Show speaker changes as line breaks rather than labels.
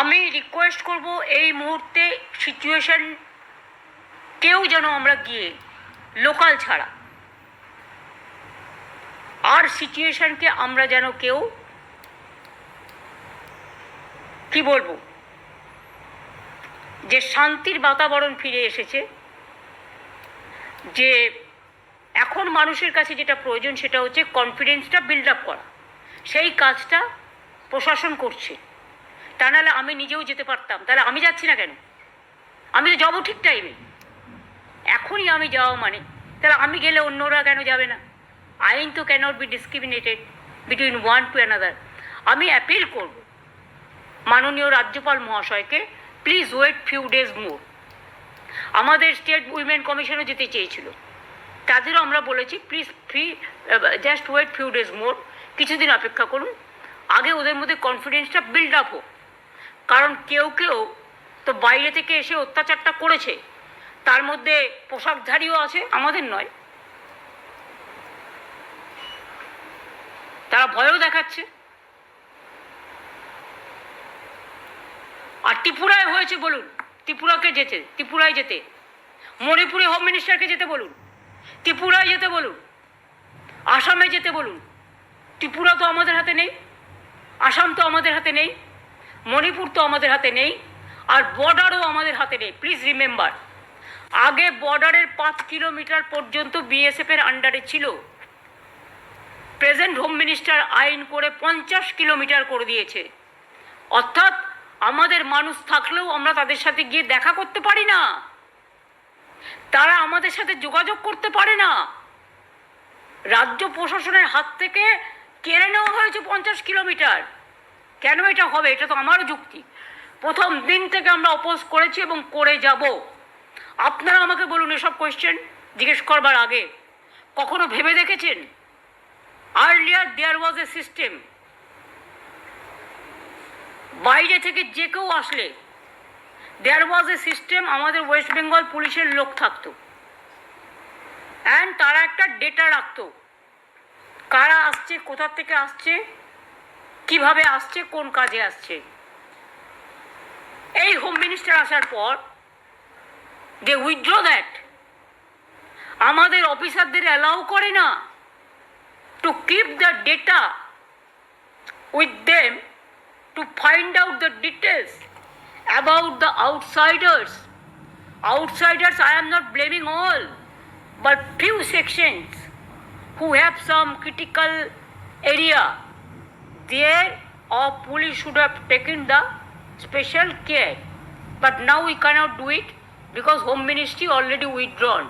আমি রিকোয়েস্ট করব এই মুহূর্তে সিচুয়েশন কেউ যেন আমরা গিয়ে লোকাল ছাড়া আর সিচুয়েশনকে আমরা যেন কেউ কি বলবো যে শান্তির বাতাবরণ ফিরে এসেছে, যে এখন মানুষের কাছে যেটা প্রয়োজন সেটা হচ্ছে কনফিডেন্সটা বিল্ড আপ করা। সেই কাজটা প্রশাসন করছে, তা নাহলে আমি নিজেও যেতে পারতাম। তাহলে আমি যাচ্ছি না কেন? আমি তো যাবো ঠিক টাইমে, এখনই আমি যাওয়া মানে তাহলে আমি গেলে অন্যরা কেন যাবে না? আইন তো cannot be discriminated between one to another. আমি অ্যাপিল করব মাননীয় রাজ্যপাল মহাশয়কে, please wait few days more. আমাদের স্টেট উইমেন কমিশনও যেতে চেয়েছিল, তাদেরও আমরা বলেছি please just wait few days more, কিছুদিন অপেক্ষা করুন, আগে ওদের মধ্যে কনফিডেন্সটা বিল্ড আপ হোক। কারণ কেউ কেউ তো বাইরে থেকে এসে অত্যাচারটা করেছে, তার মধ্যে পোশাকধারীও আছে, আমাদের নয়, তারা ভয়ও দেখাচ্ছে। আর ত্রিপুরায় হয়েছে বলুন, ত্রিপুরায় যেতে, মণিপুরে হোম মিনিস্টারকে যেতে বলুন, ত্রিপুরায় যেতে বলুন, আসামে যেতে বলুন। ত্রিপুরা তো আমাদের হাতে নেই, আসাম তো আমাদের হাতে নেই, মণিপুর তো আমাদের হাতে নেই, আর বর্ডারও আমাদের হাতে নেই। প্লিজ রিমেম্বার, আগে বর্ডারের 5 কিলোমিটার পর্যন্ত বিএসএফের আন্ডারে ছিল। প্রেজেন্ট হোম মিনিস্টার আইন করে 50 কিলোমিটার করে দিয়েছে। অর্থাৎ আমাদের মানুষ থাকলেও আমরা তাদের সাথে গিয়ে দেখা করতে পারি না, তারা আমাদের সাথে যোগাযোগ করতে পারে না। রাজ্য প্রশাসনের হাত থেকে কেড়ে নেওয়া হয়েছে 50 কিলোমিটার। কেন এটা হবে? এটা তো আমারও যুক্তি। প্রথম দিন থেকে আমরা অপোজ করেছি এবং করে যাব। আপনারা আমাকে বলুন, এসব কোয়েশ্চেন জিজ্ঞেস করবার আগে কখনো ভেবে দেখেছেন? Earlier there was a system, বাইরে থেকে যে কেউ আসলে দেয়ার ওয়াজ এ সিস্টেম, আমাদের ওয়েস্ট বেঙ্গল পুলিশের লোক থাকতো অ্যান্ড তারা একটা ডেটা রাখতো, কারা আসছে, কোথা থেকে আসছে, কিভাবে আসছে, কোন কাজে আসছে। এই হোম মিনিস্টার আসার পর দে উইথড্র দ্যাট। আমাদের অফিসারদের অ্যালাউ করে না to keep the data with them to find out the details about the outsiders. Outsiders, I am not blaming all, but few sections who have some critical area, there our police should have taken the special care. But now we cannot do it because Home Ministry already withdrawn.